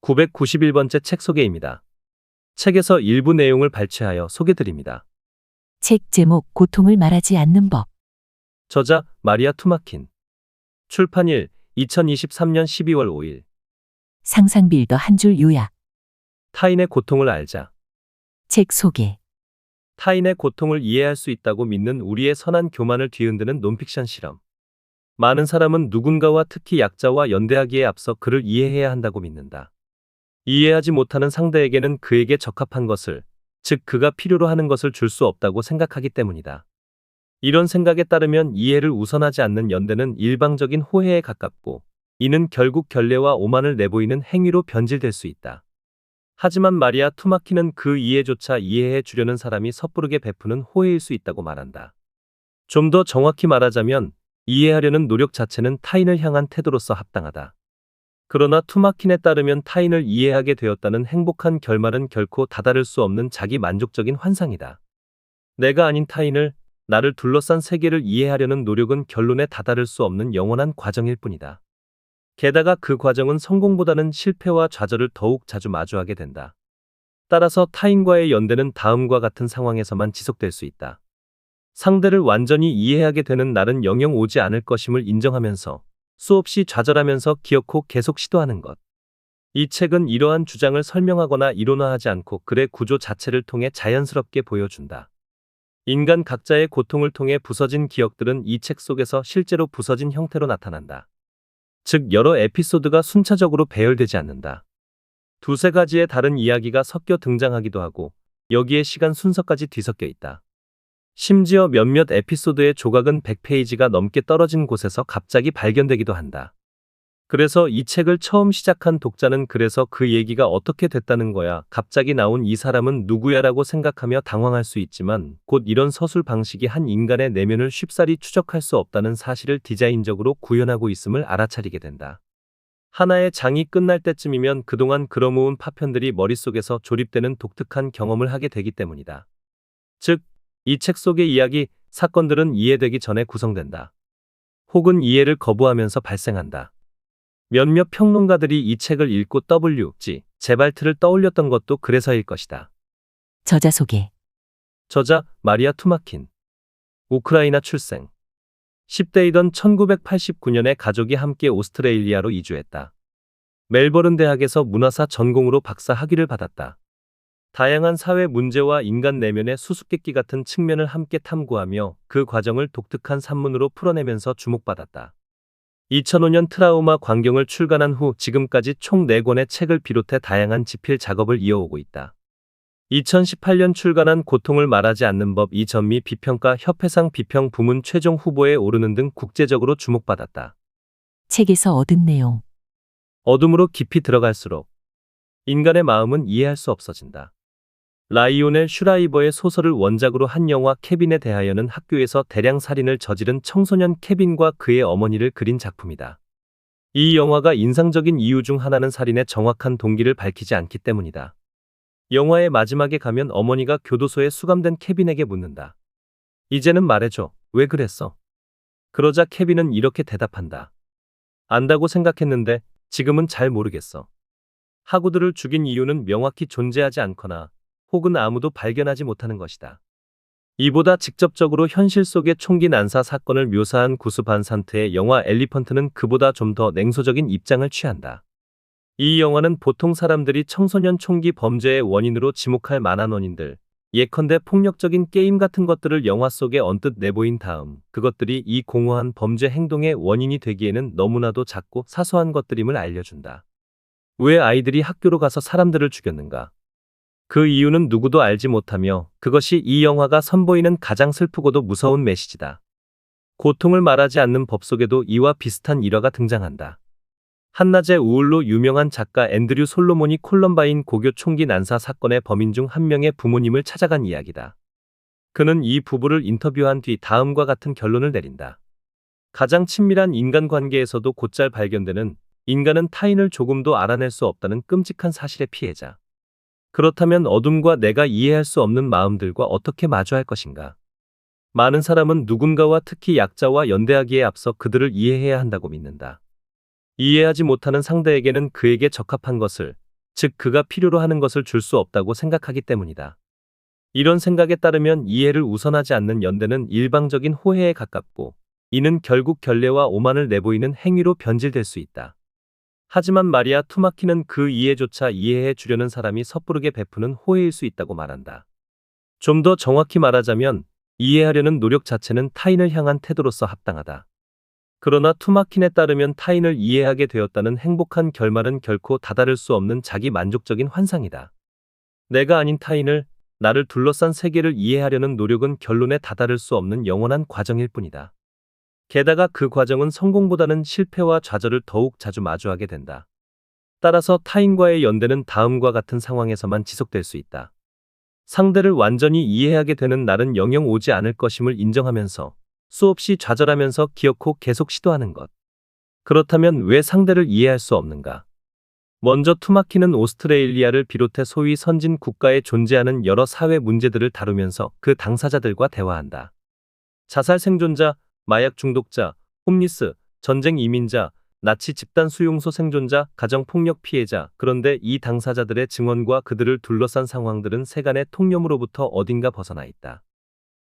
991번째 책 소개입니다. 책에서 일부 내용을 발췌하여 소개드립니다. 책 제목 고통을 말하지 않는 법. 저자 마리아 투마킨. 출판일 2023년 12월 5일. 상상 빌더 한 줄 요약. 타인의 고통을 알자. 책 소개. 타인의 고통을 이해할 수 있다고 믿는 우리의 선한 교만을 뒤흔드는 논픽션 실험. 많은 사람은 누군가와 특히 약자와 연대하기에 앞서 그를 이해해야 한다고 믿는다. 이해하지 못하는 상대에게는 그에게 적합한 것을, 즉 그가 필요로 하는 것을 줄 수 없다고 생각하기 때문이다. 이런 생각에 따르면 이해를 우선하지 않는 연대는 일방적인 호해에 가깝고, 이는 결국 결례와 오만을 내보이는 행위로 변질될 수 있다. 하지만 마리아 투마키는 그 이해조차 이해해 주려는 사람이 섣부르게 베푸는 호해일 수 있다고 말한다. 좀 더 정확히 말하자면 이해하려는 노력 자체는 타인을 향한 태도로서 합당하다. 그러나 투마킨에 따르면 타인을 이해하게 되었다는 행복한 결말은 결코 다다를 수 없는 자기 만족적인 환상이다. 내가 아닌 타인을, 나를 둘러싼 세계를 이해하려는 노력은 결론에 다다를 수 없는 영원한 과정일 뿐이다. 게다가 그 과정은 성공보다는 실패와 좌절을 더욱 자주 마주하게 된다. 따라서 타인과의 연대는 다음과 같은 상황에서만 지속될 수 있다. 상대를 완전히 이해하게 되는 날은 영영 오지 않을 것임을 인정하면서 수없이 좌절하면서 기어코 계속 시도하는 것. 이 책은 이러한 주장을 설명하거나 이론화하지 않고 글의 구조 자체를 통해 자연스럽게 보여준다. 인간 각자의 고통을 통해 부서진 기억들은 이 책 속에서 실제로 부서진 형태로 나타난다. 즉 여러 에피소드가 순차적으로 배열되지 않는다. 두세 가지의 다른 이야기가 섞여 등장하기도 하고 여기에 시간 순서까지 뒤섞여 있다. 심지어 몇몇 에피소드의 조각은 100페이지가 넘게 떨어진 곳에서 갑자기 발견되기도 한다. 그래서 이 책을 처음 시작한 독자는 그래서 그 얘기가 어떻게 됐다는 거야, 갑자기 나온 이 사람은 누구야라고 생각하며 당황할 수 있지만 곧 이런 서술 방식이 한 인간의 내면을 쉽사리 추적할 수 없다는 사실을 디자인적으로 구현하고 있음을 알아차리게 된다. 하나의 장이 끝날 때쯤이면 그동안 끌어모은 파편들이 머릿속에서 조립되는 독특한 경험을 하게 되기 때문이다. 즉, 이 책 속의 이야기, 사건들은 이해되기 전에 구성된다. 혹은 이해를 거부하면서 발생한다. 몇몇 평론가들이 이 책을 읽고 WG 제발트를 떠올렸던 것도 그래서일 것이다. 저자 소개. 저자 마리아 투마킨. 우크라이나 출생. 10대이던 1989년에 가족이 함께 오스트레일리아로 이주했다. 멜버른 대학에서 문화사 전공으로 박사 학위를 받았다. 다양한 사회 문제와 인간 내면의 수수께끼 같은 측면을 함께 탐구하며 그 과정을 독특한 산문으로 풀어내면서 주목받았다. 2005년 트라우마 광경을 출간한 후 지금까지 총 4권의 책을 비롯해 다양한 집필 작업을 이어오고 있다. 2018년 출간한 고통을 말하지 않는 법 이전미 비평가 협회상 비평 부문 최종 후보에 오르는 등 국제적으로 주목받았다. 책에서 얻은 내용. 어둠으로 깊이 들어갈수록 인간의 마음은 이해할 수 없어진다. 라이오넬 슈라이버의 소설을 원작으로 한 영화 케빈에 대하여는 학교에서 대량 살인을 저지른 청소년 케빈과 그의 어머니를 그린 작품이다. 이 영화가 인상적인 이유 중 하나는 살인의 정확한 동기를 밝히지 않기 때문이다. 영화의 마지막에 가면 어머니가 교도소에 수감된 케빈에게 묻는다. 이제는 말해줘, 왜 그랬어? 그러자 케빈은 이렇게 대답한다. 안다고 생각했는데 지금은 잘 모르겠어. 학우들을 죽인 이유는 명확히 존재하지 않거나 혹은 아무도 발견하지 못하는 것이다. 이보다 직접적으로 현실 속의 총기 난사 사건을 묘사한 구스 반 산트의 영화 엘리펀트는 그보다 좀 더 냉소적인 입장을 취한다. 이 영화는 보통 사람들이 청소년 총기 범죄의 원인으로 지목할 만한 원인들, 예컨대 폭력적인 게임 같은 것들을 영화 속에 언뜻 내보인 다음 그것들이 이 공허한 범죄 행동의 원인이 되기에는 너무나도 작고 사소한 것들임을 알려준다. 왜 아이들이 학교로 가서 사람들을 죽였는가? 그 이유는 누구도 알지 못하며 그것이 이 영화가 선보이는 가장 슬프고도 무서운 메시지다. 고통을 말하지 않는 법 속에도 이와 비슷한 일화가 등장한다. 한낮의 우울로 유명한 작가 앤드류 솔로몬이 콜럼바인 고교 총기 난사 사건의 범인 중 한 명의 부모님을 찾아간 이야기다. 그는 이 부부를 인터뷰한 뒤 다음과 같은 결론을 내린다. 가장 친밀한 인간관계에서도 곧잘 발견되는 인간은 타인을 조금도 알아낼 수 없다는 끔찍한 사실의 피해자. 그렇다면 어둠과 내가 이해할 수 없는 마음들과 어떻게 마주할 것인가? 많은 사람은 누군가와 특히 약자와 연대하기에 앞서 그들을 이해해야 한다고 믿는다. 이해하지 못하는 상대에게는 그에게 적합한 것을, 즉 그가 필요로 하는 것을 줄 수 없다고 생각하기 때문이다. 이런 생각에 따르면 이해를 우선하지 않는 연대는 일방적인 호해에 가깝고 이는 결국 결례와 오만을 내보이는 행위로 변질될 수 있다. 하지만 말이야 투마키는 그 이해조차 이해해 주려는 사람이 섣부르게 베푸는 호해일 수 있다고 말한다. 좀 더 정확히 말하자면 이해하려는 노력 자체는 타인을 향한 태도로서 합당하다. 그러나 투마킨에 따르면 타인을 이해하게 되었다는 행복한 결말은 결코 다다를 수 없는 자기 만족적인 환상이다. 내가 아닌 타인을, 나를 둘러싼 세계를 이해하려는 노력은 결론에 다다를 수 없는 영원한 과정일 뿐이다. 게다가 그 과정은 성공보다는 실패와 좌절을 더욱 자주 마주하게 된다. 따라서 타인과의 연대는 다음과 같은 상황에서만 지속될 수 있다. 상대를 완전히 이해하게 되는 날은 영영 오지 않을 것임을 인정하면서 수없이 좌절하면서 기어코 계속 시도하는 것. 그렇다면 왜 상대를 이해할 수 없는가? 먼저 투마키는 오스트레일리아를 비롯해 소위 선진 국가에 존재하는 여러 사회 문제들을 다루면서 그 당사자들과 대화한다. 자살 생존자, 마약 중독자, 홈리스, 전쟁 이민자, 나치 집단 수용소 생존자, 가정폭력 피해자. 그런데 이 당사자들의 증언과 그들을 둘러싼 상황들은 세간의 통념으로부터 어딘가 벗어나 있다.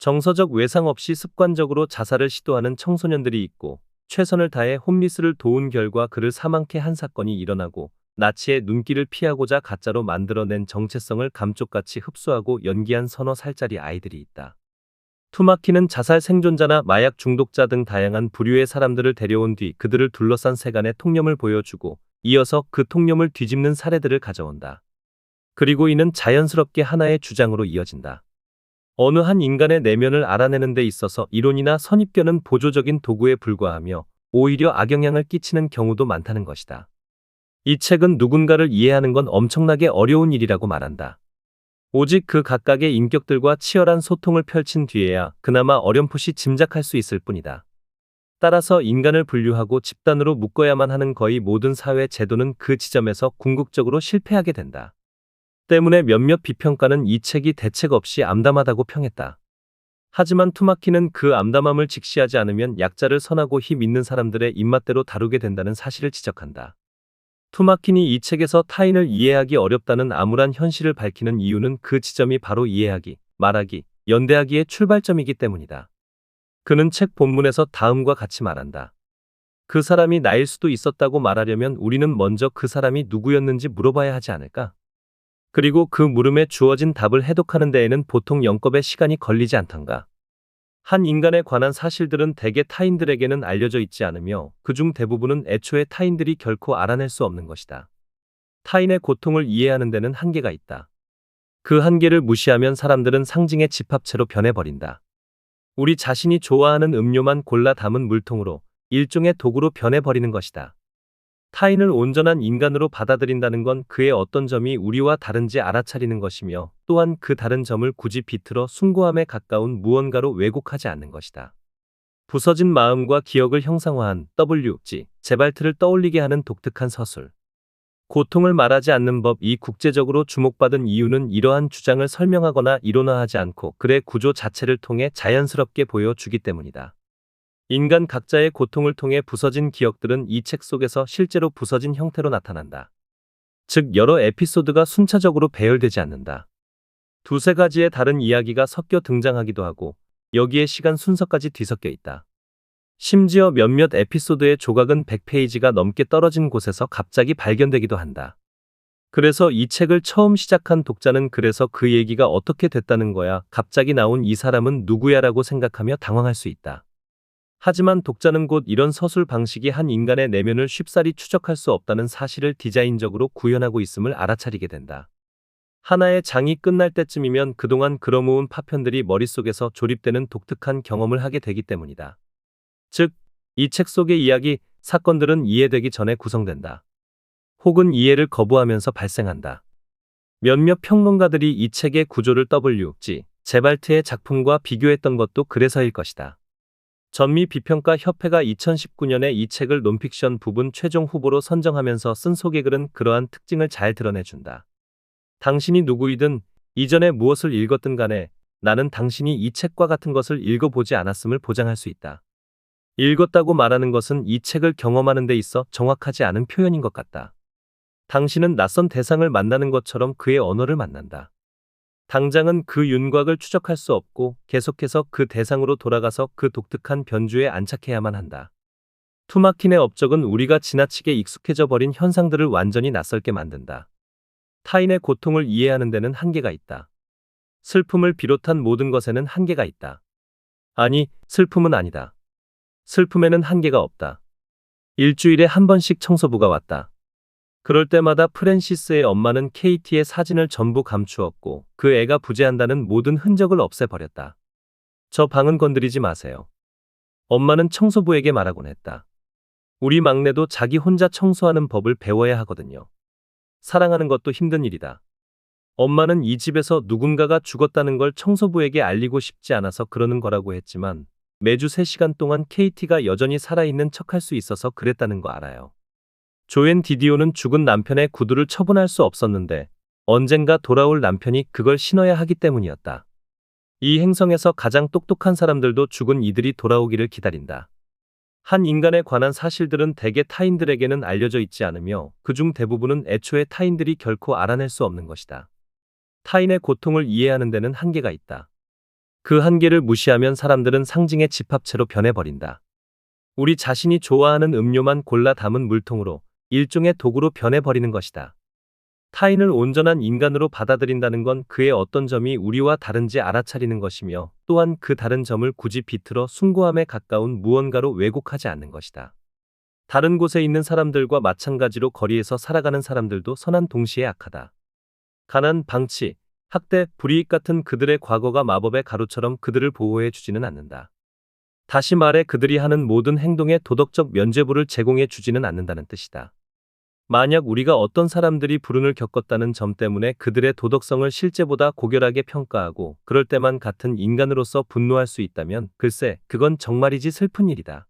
정서적 외상 없이 습관적으로 자살을 시도하는 청소년들이 있고, 최선을 다해 홈리스를 도운 결과 그를 사망케 한 사건이 일어나고, 나치의 눈길을 피하고자 가짜로 만들어낸 정체성을 감쪽같이 흡수하고 연기한 서너 살짜리 아이들이 있다. 투마키는 자살 생존자나 마약 중독자 등 다양한 부류의 사람들을 데려온 뒤 그들을 둘러싼 세간의 통념을 보여주고 이어서 그 통념을 뒤집는 사례들을 가져온다. 그리고 이는 자연스럽게 하나의 주장으로 이어진다. 어느 한 인간의 내면을 알아내는 데 있어서 이론이나 선입견은 보조적인 도구에 불과하며 오히려 악영향을 끼치는 경우도 많다는 것이다. 이 책은 누군가를 이해하는 건 엄청나게 어려운 일이라고 말한다. 오직 그 각각의 인격들과 치열한 소통을 펼친 뒤에야 그나마 어렴풋이 짐작할 수 있을 뿐이다. 따라서 인간을 분류하고 집단으로 묶어야만 하는 거의 모든 사회 제도는 그 지점에서 궁극적으로 실패하게 된다. 때문에 몇몇 비평가는 이 책이 대책 없이 암담하다고 평했다. 하지만 투마키는 그 암담함을 직시하지 않으면 약자를 선하고 힘 있는 사람들의 입맛대로 다루게 된다는 사실을 지적한다. 투마킨이 이 책에서 타인을 이해하기 어렵다는 암울한 현실을 밝히는 이유는 그 지점이 바로 이해하기, 말하기, 연대하기의 출발점이기 때문이다. 그는 책 본문에서 다음과 같이 말한다. 그 사람이 나일 수도 있었다고 말하려면 우리는 먼저 그 사람이 누구였는지 물어봐야 하지 않을까? 그리고 그 물음에 주어진 답을 해독하는 데에는 보통 영겁의 시간이 걸리지 않던가. 한 인간에 관한 사실들은 대개 타인들에게는 알려져 있지 않으며 그중 대부분은 애초에 타인들이 결코 알아낼 수 없는 것이다. 타인의 고통을 이해하는 데는 한계가 있다. 그 한계를 무시하면 사람들은 상징의 집합체로 변해버린다. 우리 자신이 좋아하는 음료만 골라 담은 물통으로 일종의 도구로 변해버리는 것이다. 타인을 온전한 인간으로 받아들인다는 건 그의 어떤 점이 우리와 다른지 알아차리는 것이며 또한 그 다른 점을 굳이 비틀어 숭고함에 가까운 무언가로 왜곡하지 않는 것이다. 부서진 마음과 기억을 형상화한 WG, 제발트를 떠올리게 하는 독특한 서술. 고통을 말하지 않는 법이 국제적으로 주목받은 이유는 이러한 주장을 설명하거나 이론화하지 않고 글의 구조 자체를 통해 자연스럽게 보여주기 때문이다. 인간 각자의 고통을 통해 부서진 기억들은 이 책 속에서 실제로 부서진 형태로 나타난다. 즉 여러 에피소드가 순차적으로 배열되지 않는다. 두세 가지의 다른 이야기가 섞여 등장하기도 하고 여기에 시간 순서까지 뒤섞여 있다. 심지어 몇몇 에피소드의 조각은 100페이지가 넘게 떨어진 곳에서 갑자기 발견되기도 한다. 그래서 이 책을 처음 시작한 독자는 그래서 그 얘기가 어떻게 됐다는 거야, 갑자기 나온 이 사람은 누구야라고 생각하며 당황할 수 있다. 하지만 독자는 곧 이런 서술 방식이 한 인간의 내면을 쉽사리 추적할 수 없다는 사실을 디자인적으로 구현하고 있음을 알아차리게 된다. 하나의 장이 끝날 때쯤이면 그동안 끌어모은 파편들이 머릿속에서 조립되는 독특한 경험을 하게 되기 때문이다. 즉, 이 책 속의 이야기, 사건들은 이해되기 전에 구성된다. 혹은 이해를 거부하면서 발생한다. 몇몇 평론가들이 이 책의 구조를 WG, 제발트의 작품과 비교했던 것도 그래서일 것이다. 전미 비평가 협회가 2019년에 이 책을 논픽션 부분 최종 후보로 선정하면서 쓴 소개글은 그러한 특징을 잘 드러내준다. 당신이 누구이든 이전에 무엇을 읽었든 간에 나는 당신이 이 책과 같은 것을 읽어보지 않았음을 보장할 수 있다. 읽었다고 말하는 것은 이 책을 경험하는 데 있어 정확하지 않은 표현인 것 같다. 당신은 낯선 대상을 만나는 것처럼 그의 언어를 만난다. 당장은 그 윤곽을 추적할 수 없고 계속해서 그 대상으로 돌아가서 그 독특한 변주에 안착해야만 한다. 투마킨의 업적은 우리가 지나치게 익숙해져 버린 현상들을 완전히 낯설게 만든다. 타인의 고통을 이해하는 데는 한계가 있다. 슬픔을 비롯한 모든 것에는 한계가 있다. 아니, 슬픔은 아니다. 슬픔에는 한계가 없다. 일주일에 한 번씩 청소부가 왔다. 그럴 때마다 프랜시스의 엄마는 케이티의 사진을 전부 감추었고 그 애가 부재한다는 모든 흔적을 없애버렸다. 저 방은 건드리지 마세요. 엄마는 청소부에게 말하곤 했다. 우리 막내도 자기 혼자 청소하는 법을 배워야 하거든요. 사랑하는 것도 힘든 일이다. 엄마는 이 집에서 누군가가 죽었다는 걸 청소부에게 알리고 싶지 않아서 그러는 거라고 했지만 매주 3시간 동안 케이티가 여전히 살아있는 척할 수 있어서 그랬다는 거 알아요. 조앤 디디오는 죽은 남편의 구두를 처분할 수 없었는데 언젠가 돌아올 남편이 그걸 신어야 하기 때문이었다. 이 행성에서 가장 똑똑한 사람들도 죽은 이들이 돌아오기를 기다린다. 한 인간에 관한 사실들은 대개 타인들에게는 알려져 있지 않으며 그중 대부분은 애초에 타인들이 결코 알아낼 수 없는 것이다. 타인의 고통을 이해하는 데는 한계가 있다. 그 한계를 무시하면 사람들은 상징의 집합체로 변해버린다. 우리 자신이 좋아하는 음료만 골라 담은 물통으로 일종의 도구로 변해버리는 것이다. 타인을 온전한 인간으로 받아들인다는 건 그의 어떤 점이 우리와 다른지 알아차리는 것이며 또한 그 다른 점을 굳이 비틀어 숭고함에 가까운 무언가로 왜곡하지 않는 것이다. 다른 곳에 있는 사람들과 마찬가지로 거리에서 살아가는 사람들도 선한 동시에 악하다. 가난, 방치, 학대, 불이익 같은 그들의 과거가 마법의 가루처럼 그들을 보호해 주지는 않는다. 다시 말해 그들이 하는 모든 행동에 도덕적 면죄부를 제공해 주지는 않는다는 뜻이다. 만약 우리가 어떤 사람들이 불운을 겪었다는 점 때문에 그들의 도덕성을 실제보다 고결하게 평가하고 그럴 때만 같은 인간으로서 분노할 수 있다면 글쎄 그건 정말이지 슬픈 일이다.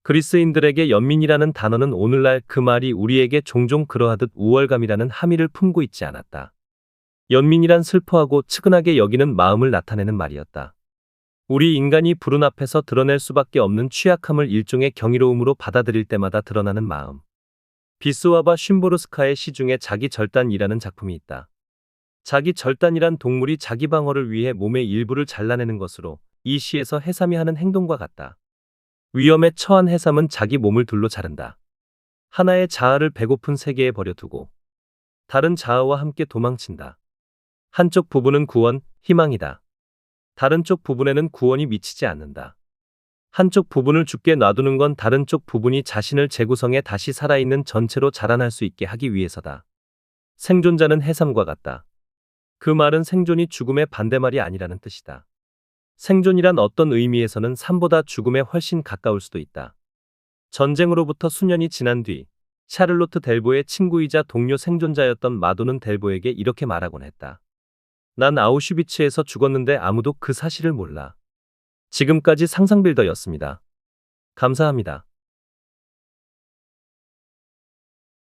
그리스인들에게 연민이라는 단어는 오늘날 그 말이 우리에게 종종 그러하듯 우월감이라는 함의를 품고 있지 않았다. 연민이란 슬퍼하고 측은하게 여기는 마음을 나타내는 말이었다. 우리 인간이 불운 앞에서 드러낼 수밖에 없는 취약함을 일종의 경이로움으로 받아들일 때마다 드러나는 마음. 비스와바 쉼보르스카의 시 중에 자기 절단이라는 작품이 있다. 자기 절단이란 동물이 자기 방어를 위해 몸의 일부를 잘라내는 것으로 이 시에서 해삼이 하는 행동과 같다. 위험에 처한 해삼은 자기 몸을 둘로 자른다. 하나의 자아를 배고픈 세계에 버려두고 다른 자아와 함께 도망친다. 한쪽 부분은 구원, 희망이다. 다른 쪽 부분에는 구원이 미치지 않는다. 한쪽 부분을 죽게 놔두는 건 다른 쪽 부분이 자신을 재구성해 다시 살아있는 전체로 자라날 수 있게 하기 위해서다. 생존자는 해삼과 같다. 그 말은 생존이 죽음의 반대말이 아니라는 뜻이다. 생존이란 어떤 의미에서는 삶보다 죽음에 훨씬 가까울 수도 있다. 전쟁으로부터 수년이 지난 뒤 샤를로트 델보의 친구이자 동료 생존자였던 마도는 델보에게 이렇게 말하곤 했다. 난 아우슈비츠에서 죽었는데 아무도 그 사실을 몰라. 지금까지 상상빌더였습니다. 감사합니다.